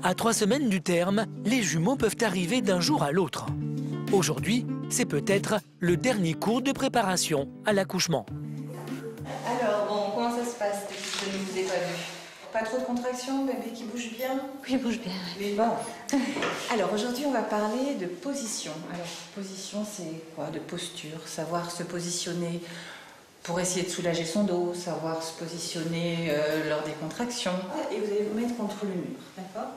À 3 semaines du terme, les jumeaux peuvent arriver d'un jour à l'autre. Aujourd'hui, c'est peut-être le dernier cours de préparation à l'accouchement. Alors, bon, comment ça se passe depuis que je ne vous ai pas vu? Pas trop de contractions, bébé qui bouge bien? Oui, il bouge bien. Oui. Bon. Alors, aujourd'hui, on va parler de position. Alors, position, c'est quoi? De posture, savoir se positionner pour essayer de soulager son dos, savoir se positionner lors des contractions. Et vous allez vous mettre contre le mur, d'accord?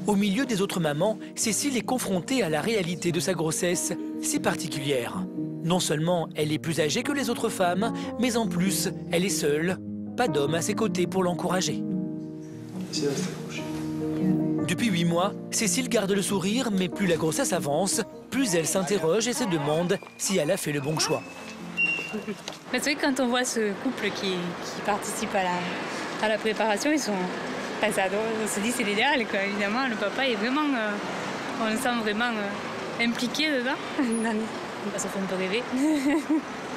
Au milieu des autres mamans, Cécile est confrontée à la réalité de sa grossesse si particulière. Non seulement elle est plus âgée que les autres femmes, mais en plus, elle est seule. Pas d'homme à ses côtés pour l'encourager. Depuis 8 mois, Cécile garde le sourire, mais plus la grossesse avance, plus elle s'interroge et se demande si elle a fait le bon choix. Mais c'est vrai que quand on voit ce couple qui participe à la préparation, ils sont... Enfin, on se dit c'est l'idéal, quoi. Évidemment, le papa est vraiment... on le sent vraiment impliqué dedans. Ça fait un peu rêver.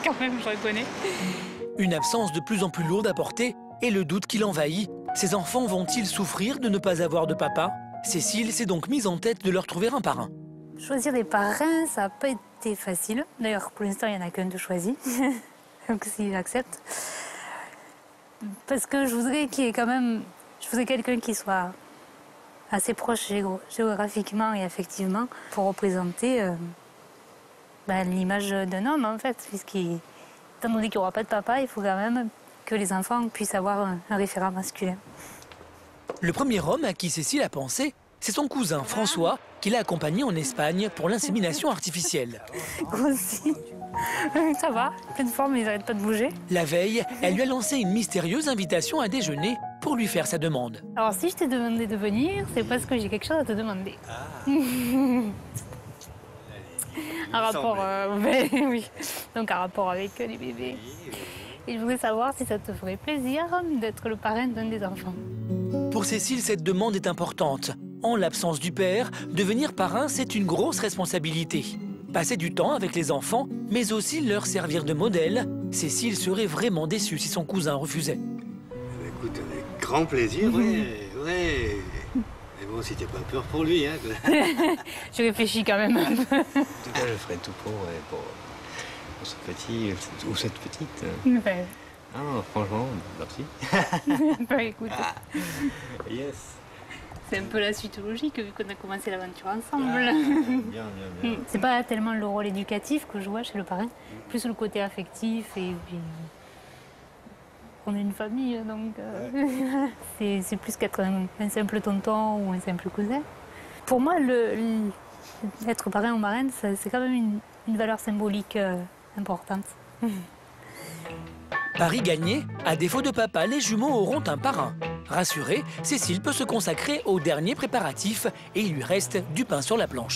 Quand même, je reconnais. Une absence de plus en plus lourde à porter et le doute qui l'envahit. Ces enfants vont-ils souffrir de ne pas avoir de papa? Cécile s'est donc mise en tête de leur trouver un parrain. Choisir des parrains, ça n'a pas été facile. D'ailleurs, pour l'instant, il n'y en a qu'un de choisi. Donc, si j'accepte. Parce que je voudrais qu'il y ait quand même... Je voudrais quelqu'un qui soit assez proche géographiquement et affectivement pour représenter l'image d'un homme, en fait. Étant donné qu'il n'y aura pas de papa, il faut quand même que les enfants puissent avoir un référent masculin. Le premier homme à qui Cécile a pensé, c'est son cousin François, qui l'a accompagné en Espagne pour l'insémination artificielle. Grossi. Ça va, pleine forme, ils n'arrêtent pas de bouger. La veille, elle lui a lancé une mystérieuse invitation à déjeuner pour lui faire sa demande. Alors si je t'ai demandé de venir, c'est parce que j'ai quelque chose à te demander. Un rapport, oui. Donc un rapport avec les bébés. Et je voudrais savoir si ça te ferait plaisir d'être le parrain d'un des enfants. Pour Cécile, cette demande est importante. En l'absence du père, devenir parrain, c'est une grosse responsabilité. Passer du temps avec les enfants, mais aussi leur servir de modèle. Cécile serait vraiment déçue si son cousin refusait. Écoute, avec grand plaisir, ouais. Mais bon, si t'as pas peur pour lui, hein. Je réfléchis quand même un peu. En tout cas, je ferai tout pour ce petit ou cette petite. Ben, Ah, franchement, merci. écoute, Yes. c'est un peu la suite logique vu qu'on a commencé l'aventure ensemble. Bien. C'est pas tellement le rôle éducatif que je vois chez le parrain, plus le côté affectif et puis on est une famille donc c'est plus qu'être un simple tonton ou un simple cousin. Pour moi, être parrain ou marraine, c'est quand même une valeur symbolique importante. Pari gagné, à défaut de papa, les jumeaux auront un parrain. Rassurée, Cécile peut se consacrer aux derniers préparatifs et il lui reste du pain sur la planche.